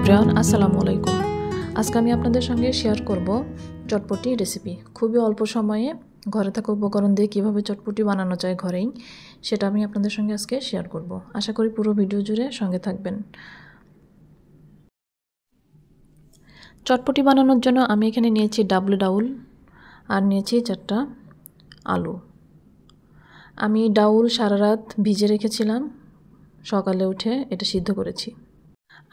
Everyone, আসসালামু আলাইকুম। আজকে আমি আপনাদের সঙ্গে শেয়ার করব চটপটি রেসিপি। খুবই অল্প সময়ে ঘরে থাকা উপকরণ দিয়ে কীভাবে চটপটি বানানো যায় ঘরেই, সেটা আমি আপনাদের সঙ্গে আজকে শেয়ার করব। আশা করি পুরো ভিডিও জুড়ে সঙ্গে থাকবেন। চটপটি বানানোর জন্য আমি এখানে নিয়েছি ডাউল আর নিয়েছি 4টা আলু। আমি ডাউল সারা রাত ভিজে রেখেছিলাম, সকালে উঠে এটা সিদ্ধ করেছি।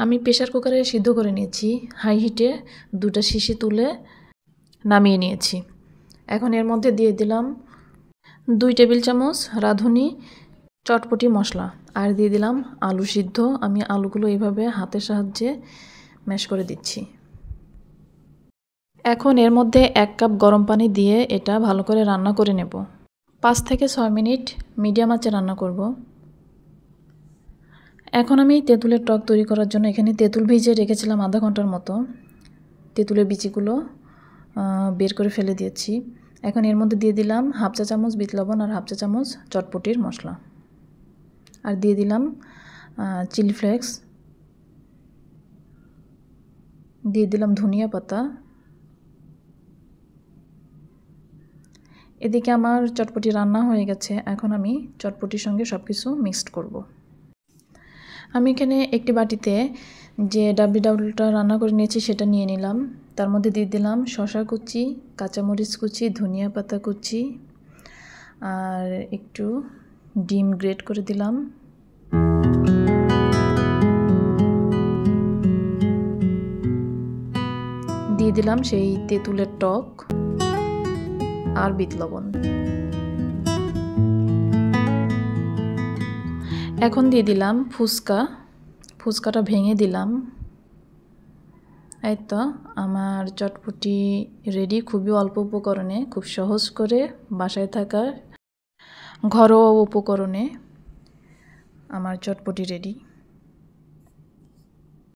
আমি প্রেসার কুকারে সিদ্ধ করে নিয়েছি, হাই হিটে 2টা শিশি তুলে নামিয়ে নিয়েছি। এখন এর মধ্যে দিয়ে দিলাম 2 টেবিল চামচ রাঁধুনি চটপটি মশলা আর দিয়ে দিলাম আলু সিদ্ধ। আমি আলুগুলো এইভাবে হাতের সাহায্যে ম্যাশ করে দিচ্ছি। এখন এর মধ্যে 1 কাপ গরম পানি দিয়ে এটা ভালো করে রান্না করে নেব। 5 থেকে 6 মিনিট মিডিয়াম আঁচে রান্না করব। এখন আমি তেঁতুলের টক তৈরি করার জন্য এখানে তেঁতুল ভিজিয়ে রেখেছিলাম আধা ঘন্টার মতো। তেঁতুলের বিচিগুলো বের করে ফেলে দিয়েছি। এখন এর মধ্যে দিয়ে দিলাম 1/2 চা চামচ বিট লবণ আর 1/2 চা চামচ চটপটির মশলা আর দিয়ে দিলাম চিলি ফ্লেক্স, দিয়ে দিলাম ধনিয়া পাতা। এদিকে আমার চটপটি রান্না হয়ে গেছে। এখন আমি চটপটির সঙ্গে সব কিছু মিক্সড করব। আমি এখানে একটি বাটিতে যে ডাউলটা রান্না করে নিয়েছি সেটা নিয়ে নিলাম। তার মধ্যে দিয়ে দিলাম শসা কুচি, কাঁচামরিচ কুচি, ধনিয়া পাতা কুচি আর একটু ডিম গ্রেট করে দিলাম। দিয়ে দিলাম সেই তেঁতুলের টক আর বিট লবণ। এখন দিয়ে দিলাম ফুচকাটা ভেঙে দিলাম। এই তো আমার চটপটি রেডি। খুবই অল্প উপকরণে, খুব সহজ করে বাসায় থাকা ঘরোয়া উপকরণে আমার চটপটি রেডি।